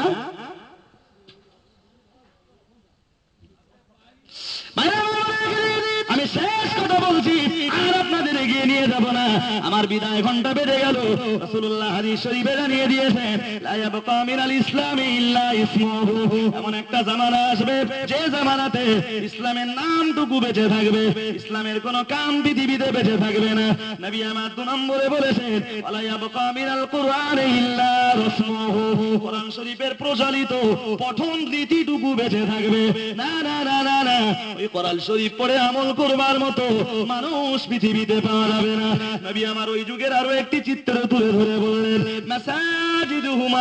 আমি শেষ কথা বলছি আর আপনাদের এগিয়ে নিয়ে যাব না, আমার বিদায় ঘন্টা বেজে গেল। রাসূলুল্লাহ হাদিস শরীফে জানিয়ে দিয়েছেন লা ইয়াবকা মিনাল ইসলামি ইল্লা ইসমুহু। এমন একটা জামানা আসবে যে জামানাতে ইসলামের নামটুকু বেঁচে থাকবে, ইসলামের কোনো কাম পৃথিবীতে বেঁচে থাকবে না। নবী আমার 2 নম্বরে বলেছেন লা ইয়াবকা মিনাল কুরআনি ইল্লা রাসমুহু। কোরআন শরীফের প্রচলিত পঠন রীতিটুকু বেঁচে থাকবে। না না না না না, ওই কোরআন শরীফ পড়ে আমল করবার মতো মানুষ পৃথিবীতে পাওয়া যাবে না। নবী আমার ওই যুগের আরো একটি চিত্র তুলে ধরে বললেন মাসাজিদুহুম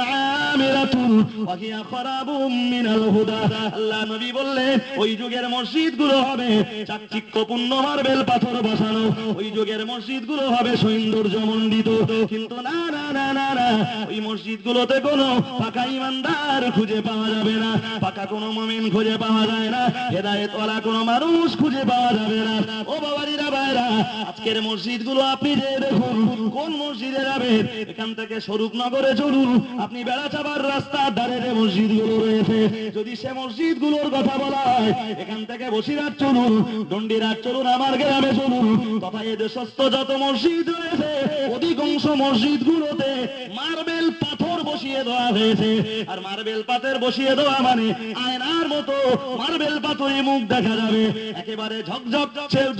আমিরাতুন ওয়া হিয়া খারাবুম মিনাল হুদা। আল্লাহ নবী বললেন ওই যুগের মসজিদগুলো হবে চাকচিক্যপূর্ণ মার্বেল পাথর বসানো, ওই যুগের মসজিদগুলো হবে সৌন্দর্যমণ্ডিত। কিন্তু না না না না না, ওই মসজিদগুলোতে কোনো পাকা ঈমানদার খুঁজে পাওয়া যাবে না, পাকা কোনো মুমিন খুঁজে পাওয়া যায় না, হেদায়েতওয়ালা কোনো মানুষ খুঁজে পাওয়া যাবে না। ও বাবারিরা ভাইরা, আজকের মসজিদগুলো আপনি যে দেখুন, কোন মসজিদে যাবেন এখান থেকে স্বরূপনগরে চলুন, আপনি বেড়াচাবার রাস্তার ধারে যে মসজিদগুলো রয়েছে, যদি সে মসজিদগুলোর কথা বলা হয়, এখান থেকে বসিরহাট চলুন, দণ্ডিরহাট চলুন, আমার গ্রামে চলুন, তথা এ দেশস্থ যত মসজিদ রয়েছে অধিকাংশ মসজিদগুলোতে মার্বেল পাথর বসিয়ে দেওয়া হয়েছে। আর মার্বেল পাথর বসিয়ে দেওয়া মানে আয়নার মতো মার্বেল পাথরে মুখ দেখা যাবে, একেবারে ঝকঝক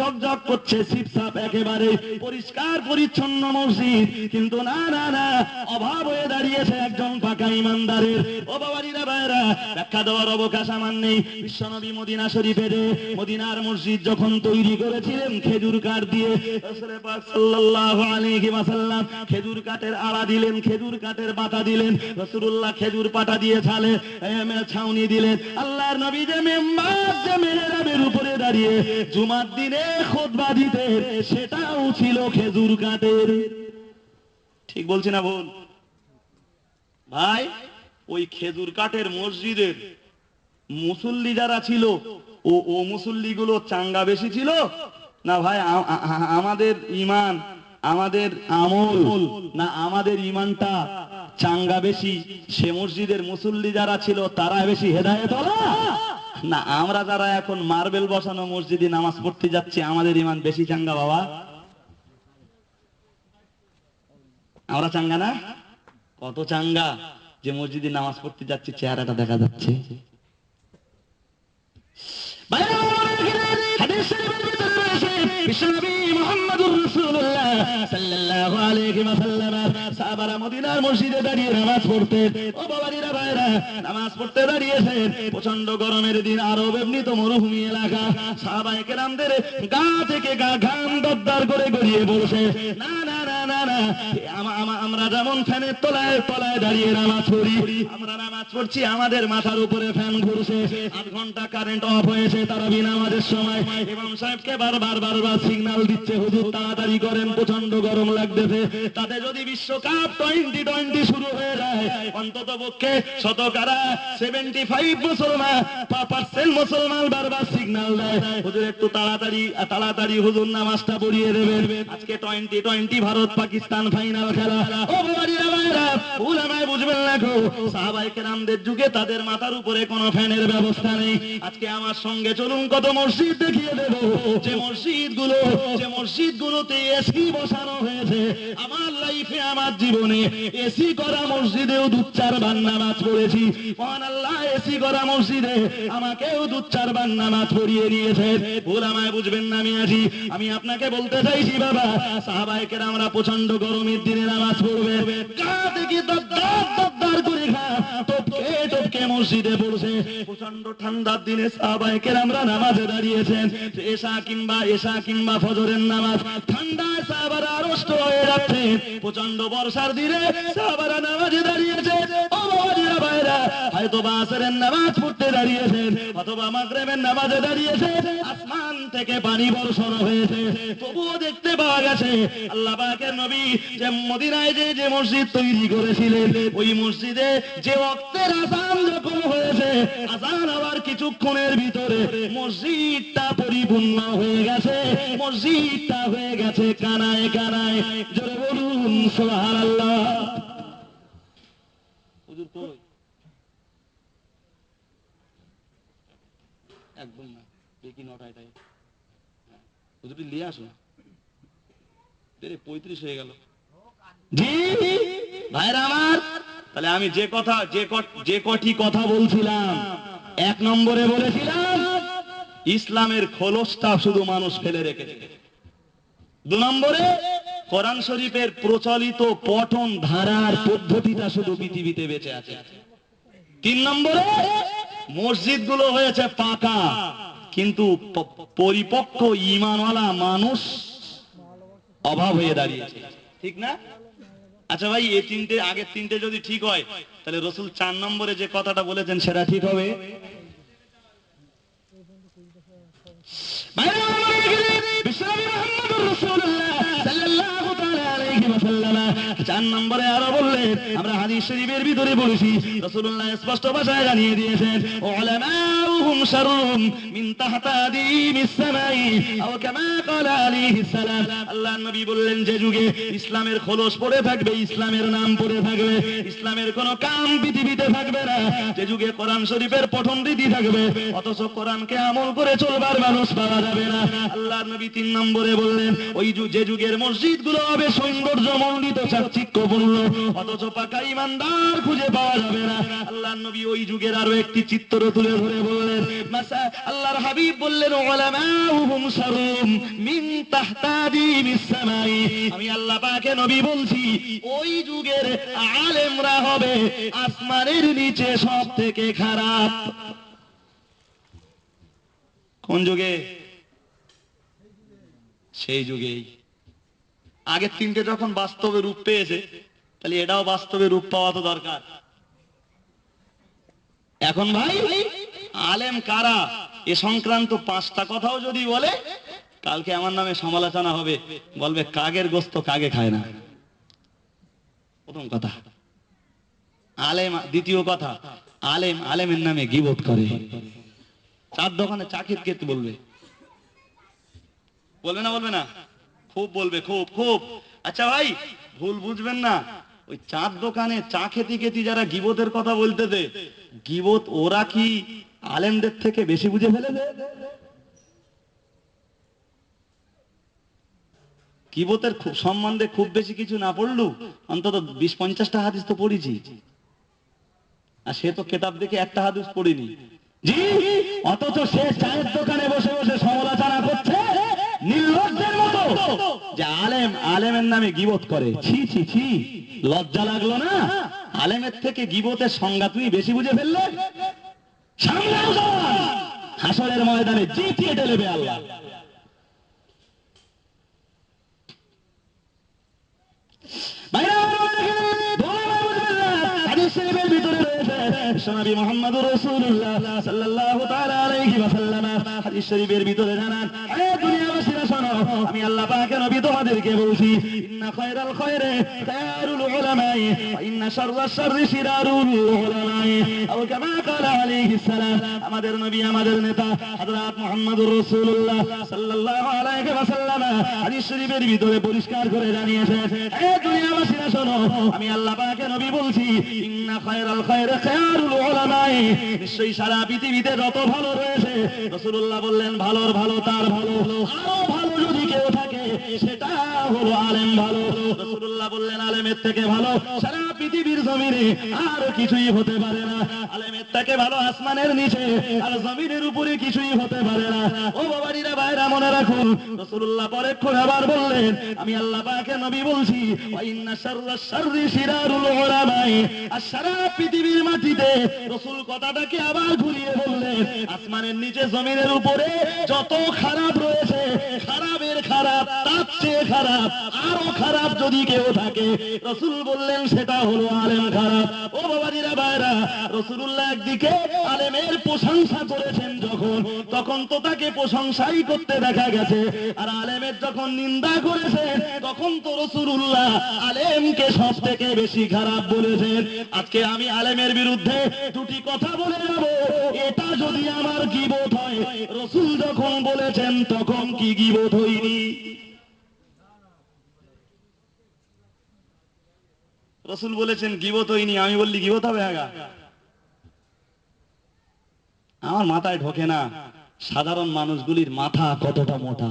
ঝকঝক করছে, সিপসাপ একেবারে পরিষ্কার পরিচ্ছন্ন মসজিদ। কিন্তু না না না, অভাব হয়ে দাঁড়িয়েছে একজন পাকা ঈমানদারের। ও বাবারিরা ভাইরা, ব্যাখ্যা দেওয়ার অবকাশ আমার নেই। বিশ্বনবী মদিনা শরীফে মদিনার মসজিদ যখন তৈরি করেছিলেন খেজুর কাঠ দিয়ে, রাসূল পাক সাল্লাল্লাহু আলাইহি ওয়াসাল্লাম খেজুর কাঠের আড়া দিলেন, খেজুর কাঠের পাতা দিলেন, রাসূলুল্লাহ খেজুর পাতা দিয়ে ছালে ছাউনি দিলেন। আল্লাহর নবী যে মেম্বার যে মেহরাবের উপরে দাঁড়িয়ে জুমার দিনে খুতবা দিতেন, সেটাও ছিল খেজুর কাঠের। ঠিক বলছি না ভুল ভাই? ওই খেজুর কাঠের মসজিদের মুসল্লি যারা ছিল, ও মুসল্লিগুলো চাঙ্গা বেশি ছিল না ভাই? আমাদের ঈমান, আমাদের আমল না আমাদের ঈমানটা চাঙ্গা বেশি? সে মসজিদের মুসল্লি যারা ছিল তারা বেশি হেদায়েতওয়ালা না আমরা যারা এখন মার্বেল বসানো মসজিদে নামাজ পড়তে যাচ্ছি আমাদের ঈমান বেশি চাঙ্গা? বাবা আমরা চাঙ্গা না? কত চাঙ্গা যে মসজিদে নামাজ পড়তে যাচ্ছি চেহারাটা দেখা যাচ্ছে। হাদিস শরীফের ভিতরে রয়েছে বিশ্বনবী মুহাম্মদুর রাসূলুল্লাহ সাল্লাল্লাহু আলাইহি ওয়াসাল্লাম সাহাবারা মদিনার মসজিদে দাঁড়িয়ে নামাজ পড়তেন। ও বাবাজিরা ভাইরা, নামাজ পড়তে দাঁড়িয়েছেন, প্রচন্ড গরমের দিন, আরব এমনিতে মরুভূমি এলাকা, সাহাবায়ে কেরামদের গা থেকে গা ঘাম দরদর করে গড়িয়ে পড়ছে। না না না না না, আমরা যেমন ফ্যানের তলায় তলায় দাঁড়িয়ে নামাজ পড়ি, আমরা নামাজ পড়ছি, আমাদের মাথার উপরে ফ্যান ঘুরছে, 8 ঘন্টা কারেন্ট অফ হয়েছে তারাবি নামাজের সময়, ইমাম সাহেবকে বারবার সিগন্যাল দিচ্ছে হুজুর তাড়াতাড়ি করেন, প্রচন্ড গরম লাগতেছে। তাতে যদি বিশ্বকাপ 2020 শুরু হয়ে যায়, অন্তত পক্ষে শতকরা 75% মুসলমান বারবার সিগন্যাল দেয় হুজুর একটু তাড়াতাড়ি হুজুর নামাজটা পড়িয়ে দেবেন, আজকে 2020 ভারত পাকিস্তান ফাইনাল খেলা। ও বাবাজিরা ভাইরা, উলামায়ে বুঝবেন না গো, সাহাবায়ে কেরামদের যুগে তাদের মাথার উপরে কোনো ফ্যানের ব্যবস্থা নেই। আজকে আমার সঙ্গে চলুন, কত মসজিদ দেখিয়ে দেব যে মসজিদগুলোতে এসি বসানো হয়েছে। আমার লাইফে, আমার জীবনে এসি করা মসজিদেও 2-4 বার নামাজ পড়েছি। মহান আল্লাহ এসি করা মসজিদে আমাকেও 2-4 বার নামাজ পড়িয়ে নিয়েছে। উলামায়ে বুঝবেন না আমি আপনাকে বলতে চাইছি বাবা, সাহাবায়ে কেরামরা প্রচন্ড গরমের দিনে নামাজ পড়বে, গা থেকে দরদর করে টপকে মসজিদে পড়ছে। প্রচন্ড ঠান্ডার দিনে সাহাবায়ে কেরামরা নামাজে দাঁড়িয়েছেন, এশা কিংবা ফজরের নামাজ, ঠান্ডায় সাহাবারা আড়ষ্ট হয়ে যাচ্ছে। প্রচন্ড বর্ষার দিনে সাহাবারা নামাজে দাঁড়িয়েছে। ও বাবাজিরা ভাইরা, হয়তো বা আসরের নামাজ পড়তে দাঁড়িয়েছেন অথবা মাগরিবের নামাজে দাঁড়িয়েছেন, আসমান থেকে পানি বর্ষণ হয়েছে, তবুও দেখতে পাওয়া গেছে আল্লাহ পাকের নবী যে মদিনায় যে মসজিদ তৈরি করেছিলেন, ওই মসজিদে যে ওয়াক্তের আযান যখন হয়েছে, আযান হওয়ার কিছুক্ষণের ভিতরে মসজিদটা পরিপূর্ণ হয়ে গেছে, মসজিদটা হয়ে গেছে কানায় কানায়। জোরে বলুন সুবহানাল্লাহ। হুজুর কই? একদম না, দেখি নটায় তাই হুজুর নিয়ে আসুন। 35 হয়ে গেল। জি ভাইরা আমার, তাহলে আমি যে কটি কথা বলছিলাম, 1 নম্বরে বলেছিলাম ইসলামের খোলসটা শুধু মানুষ ফেলে রেখেছে। 2 নম্বরে কোরআন শরীফের প্রচলিত পঠন ধারার পদ্ধতিটা শুধু পৃথিবীতে বেঁচে আছে। 3 নম্বরে মসজিদগুলো হয়েছে পাকা, কিন্তু পরিপক্ক ঈমানওয়ালা মানুষ অভাব হয়ে দাঁড়িয়েছে। ঠিক না? আচ্ছা ভাই, এই আগের তিনটে যদি ঠিক হয়, তাহলে রাসূল 4 নম্বরে যে কথাটা বলেছেন সেটা ঠিক হবে? বিশ্বনবী মুহাম্মদুর রাসূলুল্লাহ সাল্লাল্লাহু তাআলা আলাইহি ওয়াসাল্লাম 4 নম্বরে আরো বললেন, আমরা হাদিস শরীফের ভিতরে পড়েছি, রাসূলুল্লাহ স্পষ্ট ভাষায় জানিয়ে দিয়েছেন, উলামাউহুম শাররুম মিন তাহতাদিমিস সামাই আও কামা ক্বালা আলাইহিস সালাম। আল্লাহর নবী বললেন, যে যুগে ইসলামের খোলস পড়ে থাকবে, ইসলামের নাম পড়ে থাকবে, ইসলামের কোনো কাম পৃথিবীতে থাকবে না, যে যুগে কোরআন শরীফের পঠন রীতি থাকবে, অথচ কোরআনকে আমল করে চলবার মানুষ পাওয়া যাবে না। আল্লাহর নবী 3 নম্বরে বললেন, ওই যে যুগের মসজিদগুলো হবে সৌন্দর্যমণ্ডিত, চাকচিক্যপূর্ণ, অথচ পাকা ঈমানদার খুঁজে পাওয়া যাবে না। আল্লাহর নবী ওই যুগের আরো একটি চিত্র তুলে ধরে বললেন, আল্লাহর হাবিব বললেন, উলামাউহুম শাররুম মিন তাহতাদিমিস সামাই। আমি আল্লাহ পাকের নবী বলছি, ওই যুগের আলেমরা হবে আসমানের নিচে সব থেকে খারাপ। কোন যুগে? সেই যুগেই। আগের তিনটে যখন বাস্তবে রূপ পেয়েছে, তাহলে এটাও বাস্তবে রূপ পাওয়া তো দরকার। এখন ভাই, আলেম কারা এ সংক্রান্ত 5টা কথাও যদি বলে, কালকে আমার নামে সমালোচনা হবে, বলবে কাগের গোস্ত কাগে খায় না। প্রথম কথা আলেম। দ্বিতীয় কথা, আলেমের নামে গীবত করে। 4 দোকানে চা খেতে বলবে, বলবে না? খুব বলবে, খুব। আচ্ছা ভাই, ভুল বুঝবেন না, ওই 4 দোকানে চা খেতে যারা গীবতের কথা বলতেছে, গীবত ওরা কি আলেমদের থেকে বেশি বুঝে ফেলেছে? গীবতের সম্বন্ধে খুব বেশি কিছু না পড়লু, অন্তত 20-50টা হাদিস তো পড়েছি, আর সে তো কিতাব দেখে একটা হাদিস পড়িনি। জি, অথচ সে চায়ের দোকানে বসে বসে সমালোচনা করছে নির্লজ্জের মতো, যে আলেমের নামে গীবত করে। ছি ছি ছি, লজ্জা লাগলো না? আলেমের থেকে গীবতের সংজ্ঞা তুমি বেশি বুঝে ফেললে। সামলাও জবান, হাসরের ময়দানে জিতিয়ে ঢেলবে আল্লাহ। বিশ্বনবী মুহাম্মদুর রাসূলুল্লাহ সাল্লাল্লাহু তাআলা আলাইহি ওয়াসাল্লাম হাদিস শরীফের ভিতরে জানান, হে দুনিয়াবাসীরা শোনো, আমি আল্লাহ পাকের নবী তোমাদেরকে বলছি, ইন্না খায়রাল খায়রি খায়রুল উলামাই ওয়া ইন্না শাররাশ শাররি শিরারুল উলামাই আও কামা ক্বালা আলাইহিস সালাম। আমাদের নবী, আমাদের নেতা হযরত মুহাম্মদুর রাসূলুল্লাহ সাল্লাল্লাহু আলাইহি ওয়াসাল্লাম হাদিস শরীফের ভিতরে পরিষ্কার করে জানিয়েছেন, হে দুনিয়াবাসীরা শোনো, আমি আল্লাহ পাকের নবী বলছি, ইন্না খায়রাল খায়রি খায়রুল উলামাই, নিশ্চয়ই সারা পৃথিবীতে যত ভালো রয়েছে, রাসূলুল্লাহ বললেন ভালোর ভালো তার ভালো, আরো ভালো যদি কেউ থাকে সেটা হলো আলেম ভালো। রাসূলুল্লাহ বললেন আলেমের থেকে ভালো সারা পৃথিবীর জমিনে আর কিছুই হতে পারে না। আলেমের থেকে ভালো আসমানের নিচে আর জমিনের উপরে কিছুই হতে পারে না। ও বাবারা ভাইরা, মনে রাখুন, রাসূলুল্লাহ পরে আবার বললেন, আমি আল্লাহ পাকের নবী বলছি, ওয়া ইন্না শাররাশ শাররি শিরারুল উলামাই। আর সারা পৃথিবীর মাটিতে রাসূল কথাটাকে আবার ঘুরিয়ে বললেন, আসমানের নিচে জমিনের উপরে যত খারাপ রয়েছে, খারাপের খারাপ, তার চেয়ে খারাপ, আরো খারাপ যদি কেউ থাকে, রাসূল বললেন সেটা হলো ভালো আলেম খারাপ। ও বাবাজিরা ভাইরা, রাসূলুল্লাহ একদিকে আলেমের প্রশংসা করেছেন যখন, তখন তো তাকে প্রশংসাই করতে দেখা গেছে, আর আলেমের যখন নিন্দা করেছেন তখন তো রাসূলুল্লাহ আলেমকে সব থেকে বেশি খারাপ বলেছেন। আজকে আমি আলেমের বিরুদ্ধে দুটি কথা বলে যাব, এটা যদি আমার গীবত হয়, রাসূল যখন বলেছেন তখন কি গীবত হয়নি? রাসূল বলেছেন গীবত হয়নি, আমি বললি গীবত হবে? আগা আমার মাথায় ঢোকে না সাধারণ মানুষগুলির মাথা কতটা মোটা।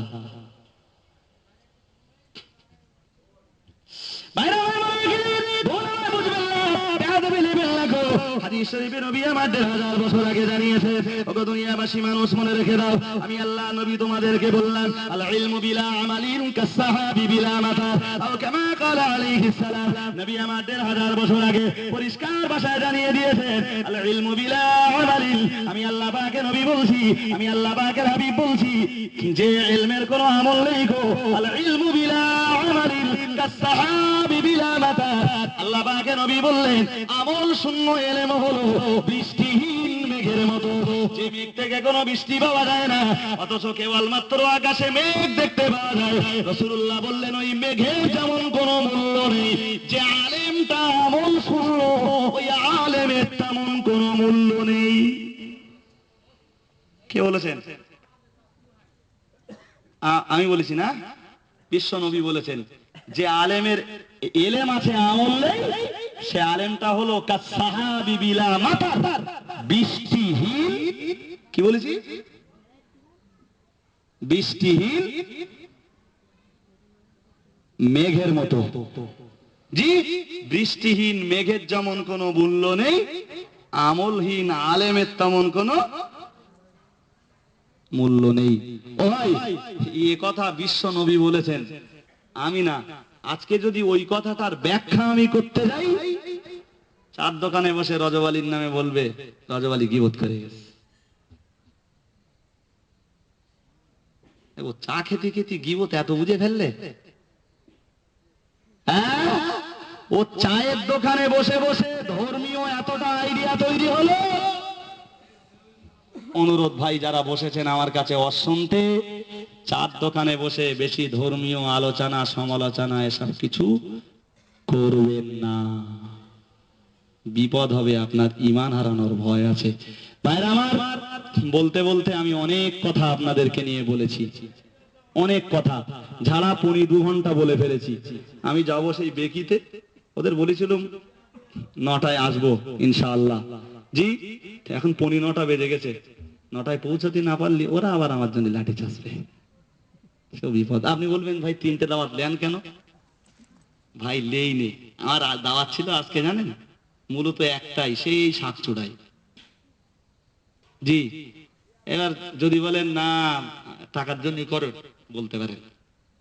হাদিস শরীফে নবী আমাদের 1000 বছর আগে জানিয়েছে, ওগো দুনিয়াবাসী মানুষ মনে রেখে দাও, আমি আল্লাহ নবী তোমাদেরকে বললাম, আল ইলমু বিলা আমালিন কাসসাহাবি বিলা মাতার, আও কামা ক্বালা আলাইহিস সালাম। নবী আমাদের 1000 বছর আগে পরিষ্কার ভাষায় জানিয়ে দিয়েছেন, আল ইলমু বিলা আমালিন, আমি আল্লাহ পাকের নবী বলছি, আমি আল্লাহ পাকের হাবিব বলছি, যে ইলমের কোনো আমল নেই গো, আল ইলমু বিলা আমালিন কাসসাহাবি বিলা মাতার। আল্লাহ পাকের নবী বললেন, আমল শূন্য ইলম হলো বৃষ্টিহীন মেঘের মতো, যে মেঘ থেকে কোনো বৃষ্টি পাওয়া যায় না, অথচ কেবলমাত্র আকাশে মেঘ দেখতে পাওয়া যায়। রাসূলুল্লাহ বললেন, ওই মেঘের যেমন কোনো মূল্য নেই, যে আলেমটা আমল শূন্য, ওই আলেমের তেমন কোনো মূল্য নেই। কে বলেছেন? আমি বলেছি না, বিশ্ব নবী বলেছেন, যে আলেমের ইলম আছে আমল নেই, সে আলেমটা হলো কাসসাহাবি বিলা মাতার, বৃষ্টিহীন, কি বলেছি? বৃষ্টিহীন মেঘের মতো। জি, বৃষ্টিহীন মেঘের যেমন কোনো মূল্য নেই, আমলহীন আলেমের তেমন কোনো মূল্য নেই। ও ভাই, এই কথা বিশ্ব নবী বলেছেন, আমি না। আজকে যদি ওই কথাটার ব্যাখ্যা আমি করতে যাই, চার দোকানে বসে রজব আলীর নামে বলবে রজব আলী গীবত করে গেছে। চা খেতে খেতে গীবত এত বুঝে ফেললে? হ্যাঁ, ও চায়ের দোকানে বসে বসে ধর্মীয় এতটা আইডিয়া তৈরি হলো। অনুরোধ ভাই, যারা বসেছেন আমার কাছে অশুনতে, চার দোকানে বসে বেশি ধর্মীয় আলোচনা সমালোচনা এসব কিছু করবেন না, বিপদ হবে, আপনার ঈমান হারানোর ভয় আছে। ভাইরা আমার, বলতে বলতে আমি অনেক কথা আপনাদেরকে নিয়ে বলেছি, অনেক কথা, ঝাড়া পুনি 2 ঘন্টা বলে ফেলেছি। আমি যাব সেই বেকিতে, ওদের বলেছিলাম 9টায় আসবো ইনশাআল্লাহ। জি, এখন 9:15 বেজে গেছে, 9টায় পৌঁছতে না পারলে ওরা আবার আমার জন্য লাঠি চাষবে, সব বিপদ। আপনি বলবেন, ভাই 3টে দাওয়াত নেন কেন? ভাই লেই নেই, আমার দাওয়াত ছিল আজকে জানেন, মূলত একটাই, সেই শাকচুড়াই। জি, এবার যদি বলেন না টাকার জন্য করে, বলতে পারেন,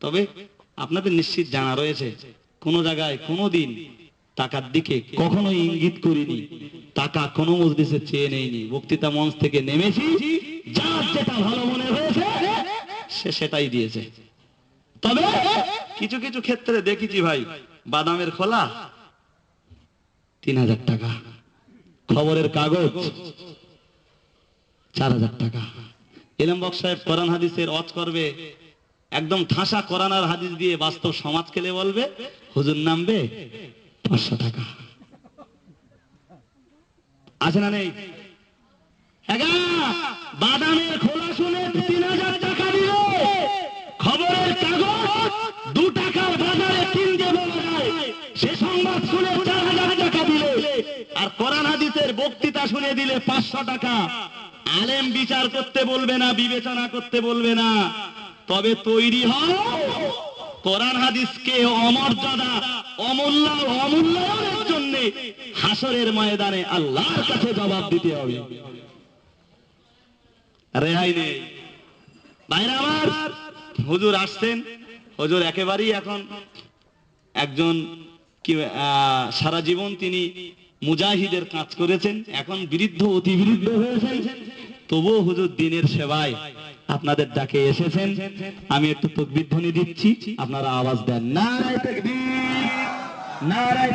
তবে আপনাদের নিশ্চিত জানা রয়েছে, কোন জায়গায় কোনোদিন টাকার দিকে কখনো ইঙ্গিত করিনি, টাকা কোনো মজলিসে চেয়ে নেইনি। বক্তৃতা মঞ্চ থেকে নেমেছি, যার যেটা ভালো মনে হয়েছে সে সেটাই দিয়েছে। তবে কিছু কিছু ক্ষেত্রে দেখেছি ভাই, বাদামের খোলা 3000 টাকা, খবরের কাগজ 4000 টাকা। ইলম বক্স সাহেব কোরআন হাদিসের ওয়াজ করবে, একদম ঠাসা কোরআন আর হাদিস দিয়ে বাস্তব সমাজ খেলে বলবে, হুজুর নামবে 500 টাকা। আছে না নেই? বাদামের খোলা শুনে 3000 টাকা দিল, খবরের কাগজ 2 টাকার বাজারে কিনতে বলা যায়, সে সংবাদ শুনে 4000 টাকা দিলে, আর কোরআন হাদিসের বক্তৃতা শুনে দিলে 500 টাকা। আলেম বিচার করতে বলবে না, বিবেচনা করতে বলবে না, তবে তৈরি হও কোরআন হাদিসকে অমর্যাদা অমূল্যায়নের জন্য হাসরের ময়দানে আল্লাহর কাছে জবাব দিতে হবে, রেহাই নেই। ভাইরা আমার, হুজুর আসছেন, হুজুর একেবারেই এখন একজন কি সারা জীবন তিনি মুজাহিদের কাজ করেছেন, এখন বৃদ্ধ, অতি বৃদ্ধ হয়েছেন, তবুও হুজুর দিনের সেবায় আপনাদের ডাকে এসেছেন। আমি একটু তাকবীর ধ্বনি দিচ্ছি, আপনারা আওয়াজ দেন, নারায়ে তাকবীর, নারায়ে